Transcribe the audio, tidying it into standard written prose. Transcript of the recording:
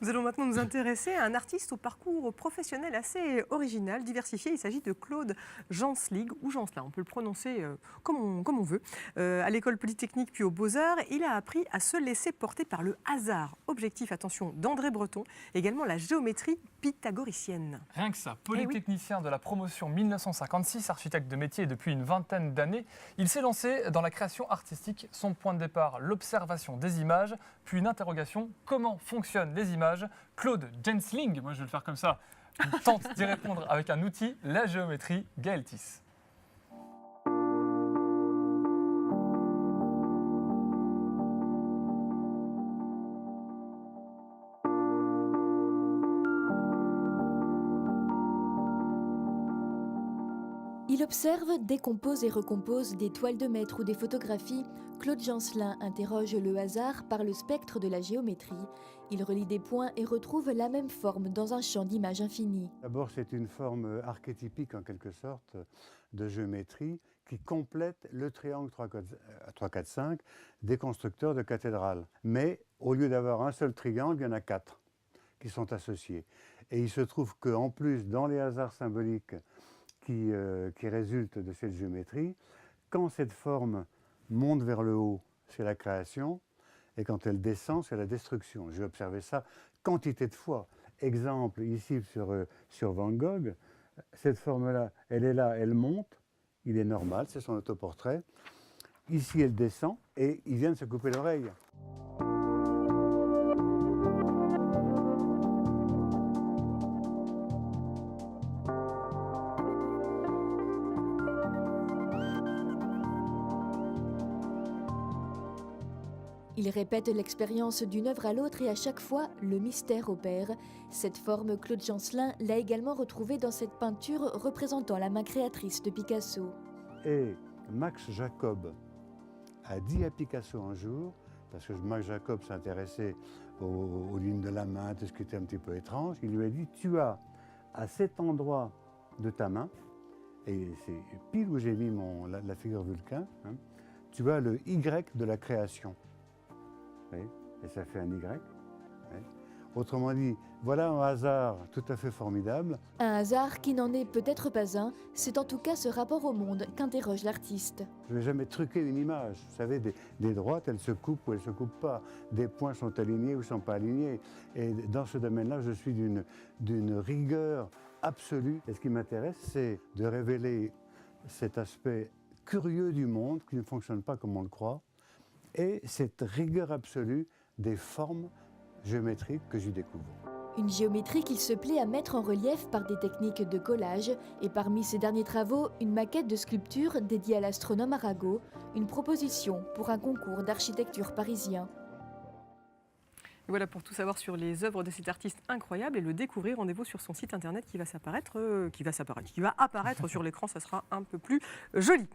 Nous allons maintenant nous intéresser à un artiste au parcours professionnel assez original, diversifié. Il s'agit de Claude Janslig, ou Janslin, on peut le prononcer comme on veut. À l'école polytechnique puis aux Beaux-Arts, il a appris à se laisser porter par le hasard. Objectif, attention, d'André Breton, également la géométrie pythagoricienne. Rien que ça, polytechnicien de la promotion 1956, architecte de métier depuis une vingtaine d'années, il s'est lancé dans la création artistique. Son point de départ, l'observation des images, puis une interrogation, comment fonctionnent les images? Claude Janslig, moi je vais le faire comme ça, tente d'y répondre avec un outil, la géométrie Gaeltis. Il observe, décompose et recompose des toiles de maître ou des photographies. Claude Janslin interroge le hasard par le spectre de la géométrie. Il relie des points et retrouve la même forme dans un champ d'images infini. D'abord, c'est une forme archétypique en quelque sorte de géométrie qui complète le triangle 3-4-5 des constructeurs de cathédrales. Mais au lieu d'avoir un seul triangle, il y en a 4 qui sont associés. Et il se trouve qu'en plus, dans les hasards symboliques qui résultent de cette géométrie, quand cette forme monte vers le haut, c'est la création, et quand elle descend, c'est la destruction. J'ai observé ça quantité de fois. Exemple, ici sur Van Gogh, cette forme-là, elle est là, elle monte, il est normal, c'est son autoportrait. Ici, elle descend, et il vient de se couper l'oreille. Il répète l'expérience d'une œuvre à l'autre et à chaque fois, le mystère opère. Cette forme, Claude Janslin l'a également retrouvée dans cette peinture représentant la main créatrice de Picasso. Et Max Jacob a dit à Picasso un jour, parce que Max Jacob s'intéressait aux lignes de la main, tout ce qui était un petit peu étrange, il lui a dit, tu as à cet endroit de ta main, et c'est pile où j'ai mis la figure Vulcain, hein, tu as le Y de la création. Oui, et ça fait un Y. Oui. Autrement dit, voilà un hasard tout à fait formidable. Un hasard qui n'en est peut-être pas un, c'est en tout cas ce rapport au monde qu'interroge l'artiste. Je ne vais jamais truquer une image. Vous savez, des droites, elles se coupent ou elles ne se coupent pas. Des points sont alignés ou ne sont pas alignés. Et dans ce domaine-là, je suis d'une rigueur absolue. Et ce qui m'intéresse, c'est de révéler cet aspect curieux du monde qui ne fonctionne pas comme on le croit, et cette rigueur absolue des formes géométriques que j'y découvre. Une géométrie qu'il se plaît à mettre en relief par des techniques de collage, et parmi ses derniers travaux, une maquette de sculpture dédiée à l'astronome Arago, une proposition pour un concours d'architecture parisien. Et voilà pour tout savoir sur les œuvres de cet artiste incroyable et le découvrir. Rendez-vous sur son site internet qui va apparaître sur l'écran, ça sera un peu plus joli.